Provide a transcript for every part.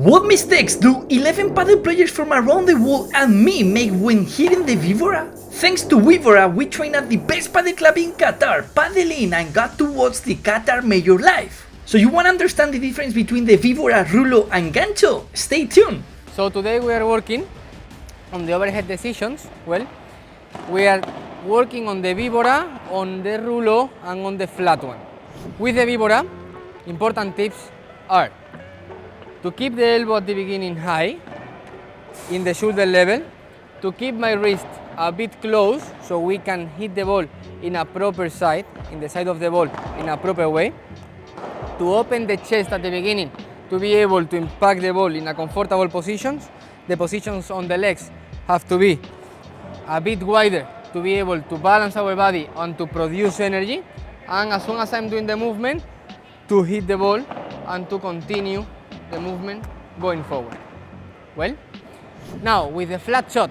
What mistakes do 11 paddle players from around the world and me make when hitting the víbora? Thanks to Weebora, we trained at the best paddle club in Qatar, Padel In, and got to watch the Qatar Major live. So you want to understand the difference between the VIBORA rulo and gancho? Stay tuned! So today we are working on the overhead decisions. Well, we are working on the víbora, on the rulo, and on the flat one. With the víbora, important tips are to keep the elbow at the beginning high, in the shoulder level, to keep my wrist a bit close so we can hit the ball in a proper side, in the side of the ball in a proper way, to open the chest at the beginning to be able to impact the ball in a comfortable positions. The positions on the legs have to be a bit wider to be able to balance our body and to produce energy, and as soon as I'm doing the movement, to hit the ball and to continue the movement going forward. Well, now with the flat shot,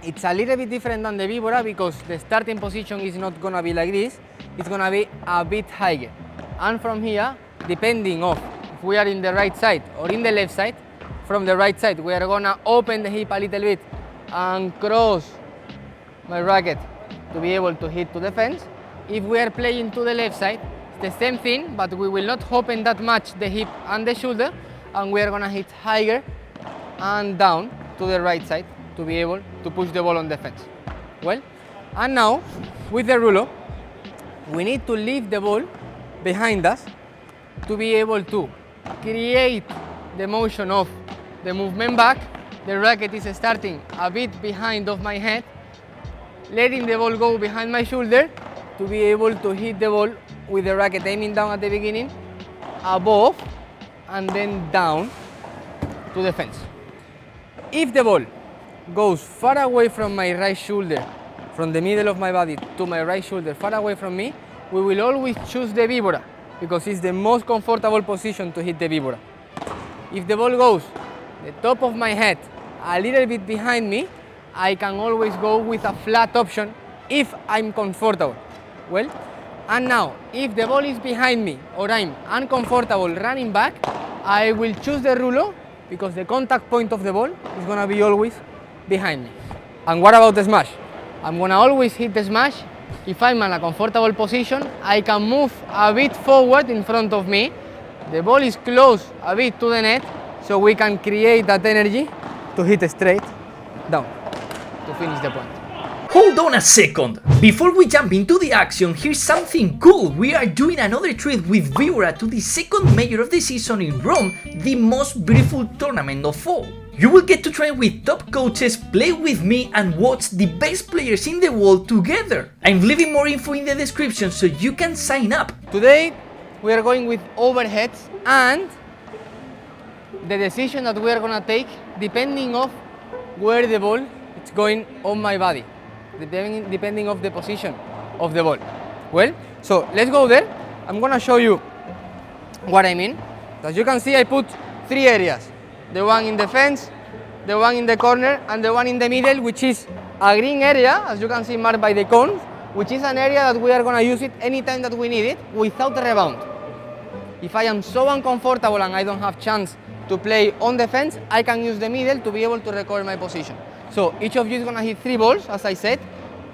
it's a little bit different than the víbora because the starting position is not gonna be like this, it's gonna be a bit higher. And from here, depending on if we are in the right side or in the left side, from the right side we are gonna open the hip a little bit and cross my racket to be able to hit to the fence. If we are playing to the left side, the same thing, but we will not open that much the hip and the shoulder, and we are gonna hit higher and down to the right side to be able to push the ball on the fence. Well, and now with the rulo, we need to leave the ball behind us to be able to create the motion of the movement back. The racket is starting a bit behind of my head, letting the ball go behind my shoulder to be able to hit the ball with the racket aiming down at the beginning, above, and then down to the fence. If the ball goes far away from my right shoulder, from the middle of my body to my right shoulder, far away from me, we will always choose the víbora because it's the most comfortable position to hit the víbora. If the ball goes the top of my head, a little bit behind me, I can always go with a flat option if I'm comfortable. Well, and now, if the ball is behind me or I'm uncomfortable running back, I will choose the rulo because the contact point of the ball is gonna be always behind me. And what about the smash? I'm gonna always hit the smash. If I'm in a comfortable position, I can move a bit forward in front of me. The ball is close a bit to the net, so we can create that energy to hit straight down to finish the point. Hold on a second! Before we jump into the action, here's something cool! We are doing another trip with Weebora to the second major of the season in Rome, the most beautiful tournament of all. You will get to train with top coaches, play with me, and watch the best players in the world together. I'm leaving more info in the description so you can sign up. Today we are going with overheads, and the decision that we are gonna take depending of where the ball is going on my body, depending of the position of the ball. Well, so let's go there. I'm gonna show you what I mean. As you can see, I put 3 areas. The one in the fence, the one in the corner, and the one in the middle, which is a green area, as you can see marked by the cones, which is an area that we are gonna use it anytime that we need it without a rebound. If I am so uncomfortable and I don't have chance to play on the fence, I can use the middle to be able to recover my position. So each of you is gonna hit 3 balls, as I said,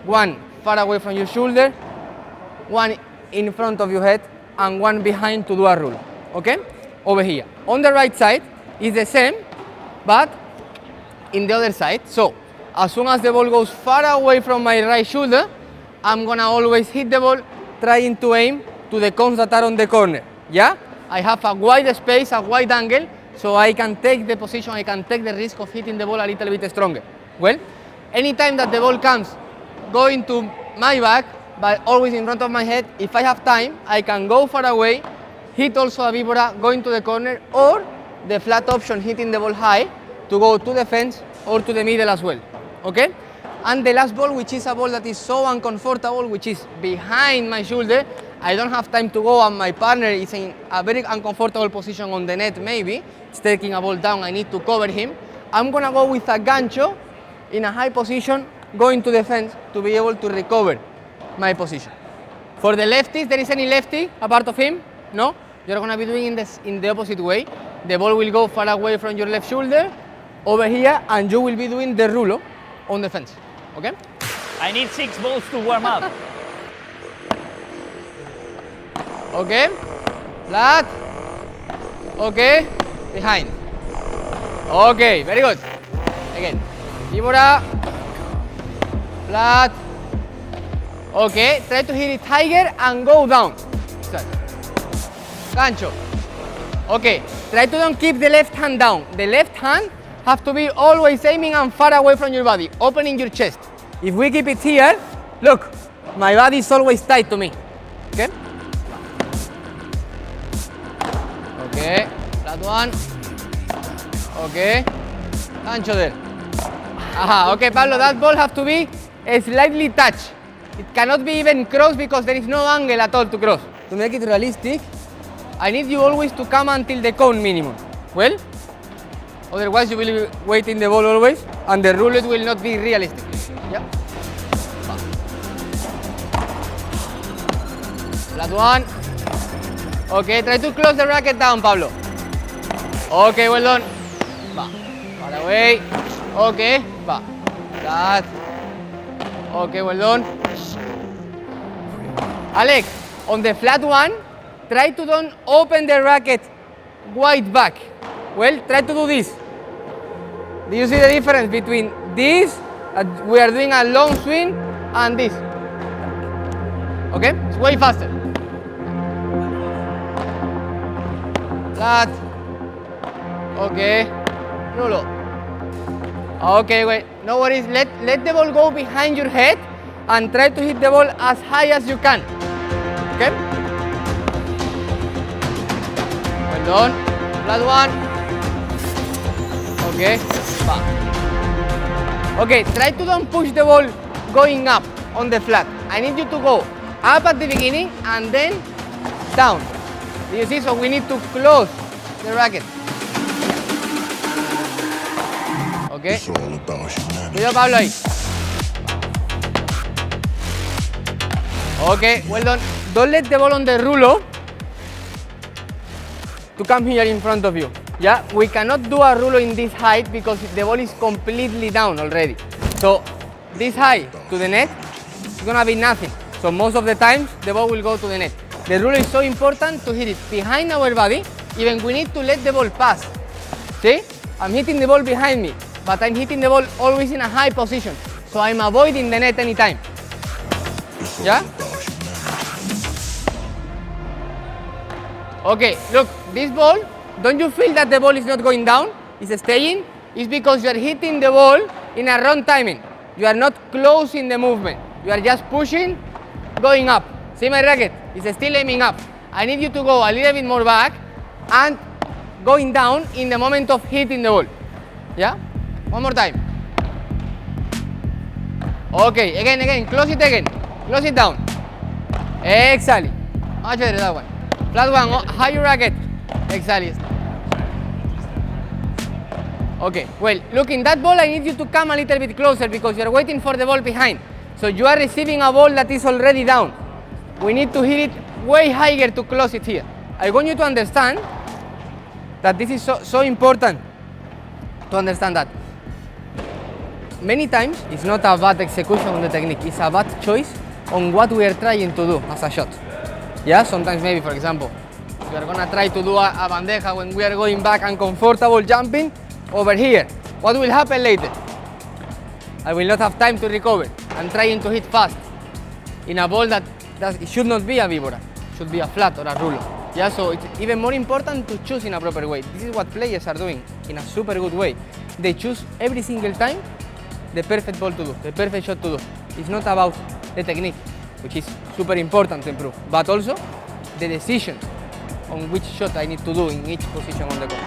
one far away from your shoulder, one in front of your head, and one behind to do a rulo. Okay? Over here. On the right side is the same, but in the other side. So as soon as the ball goes far away from my right shoulder, I'm gonna always hit the ball trying to aim to the cones that are on the corner. Yeah? I have a wide space, a wide angle, so I can take the position, I can take the risk of hitting the ball a little bit stronger. Well, anytime that the ball comes going to my back, but always in front of my head, if I have time, I can go far away, hit also a víbora going to the corner, or the flat option hitting the ball high to go to the fence or to the middle as well. Okay? And the last ball, which is a ball that is so uncomfortable, which is behind my shoulder, I don't have time to go and my partner is in a very uncomfortable position on the net maybe, it's taking a ball down, I need to cover him. I'm gonna go with a gancho in a high position, going to the fence to be able to recover my position. For the lefties, there is any lefty apart of him? No? You're gonna be doing in the opposite way. the ball will go far away from your left shoulder, over here, and you will be doing the rulo on the fence, okay? I need 6 balls to warm up. Okay, flat, okay, behind. Okay, very good. Again, víbora, flat. Okay, try to hit it higher and go down. Gancho. Okay, try to don't keep the left hand down. The left hand have to be always aiming and far away from your body, opening your chest. If we keep it here, look, my body is always tight to me. Okay? Okay, that one. Okay, gancho there. Aha, okay, Pablo, that ball have to be slightly touched. It cannot be even crossed because there is no angle at all to cross. To make it realistic, I need you always to come until the cone minimum. Well, otherwise you will be waiting the ball always and the roulette will not be realistic. Yeah. Last one. Okay, try to close the racket down, Pablo. Okay, well done. Va. Far away. Okay, va. That. Okay, well done. Alex, on the flat one, try to don't open the racket wide back. Well, try to do this. Do you see the difference between this, we are doing a long swing, and this? Okay, it's way faster. Flat. Okay, rulo. Okay, wait, no worries. Let the ball go behind your head and try to hit the ball as high as you can. Okay? Well done. Last one. Okay. Back. Okay, try to don't push the ball going up on the flat. I need you to go up at the beginning and then down. Do you see? So we need to close the racket. Okay. Cuidado, Pablo ahí. Okay, well done. Don't let the ball on the rulo to come here in front of you. Yeah, we cannot do a rulo in this height because the ball is completely down already. So this high to the net is gonna be nothing. So most of the times the ball will go to the net. The rulo is so important to hit it behind our body. Even we need to let the ball pass. See, I'm hitting the ball behind me, but I'm hitting the ball always in a high position. So I'm avoiding the net anytime. Yeah? Okay, look, this ball, don't you feel that the ball is not going down? It's staying? It's because you are hitting the ball in a wrong timing. You are not closing the movement. You are just pushing, going up. See my racket? It's still aiming up. I need you to go a little bit more back and going down in the moment of hitting the ball. Yeah? One more time. Okay, again, close it again. Close it down. Exactly. Much better, that one. Flat one, higher racket. Exactly. Okay, well, look, in that ball I need you to come a little bit closer because you are waiting for the ball behind. So you are receiving a ball that is already down. We need to hit it way higher to close it here. I want you to understand that this is so important to understand that. Many times it's not a bad execution on the technique, it's a bad choice on what we are trying to do as a shot. Yeah, sometimes maybe, for example, we are gonna try to do a bandeja when we are going back and comfortable jumping over here. What will happen later? I will not have time to recover. I'm trying to hit fast in a ball that it should not be a víbora, it should be a flat or a rulo. Yeah, so it's even more important to choose in a proper way. This is what players are doing in a super good way. They choose every single time the perfect ball to do, the perfect shot to do. It's not about the technique, which is super important to improve, but also the decision on which shot I need to do in each position on the court.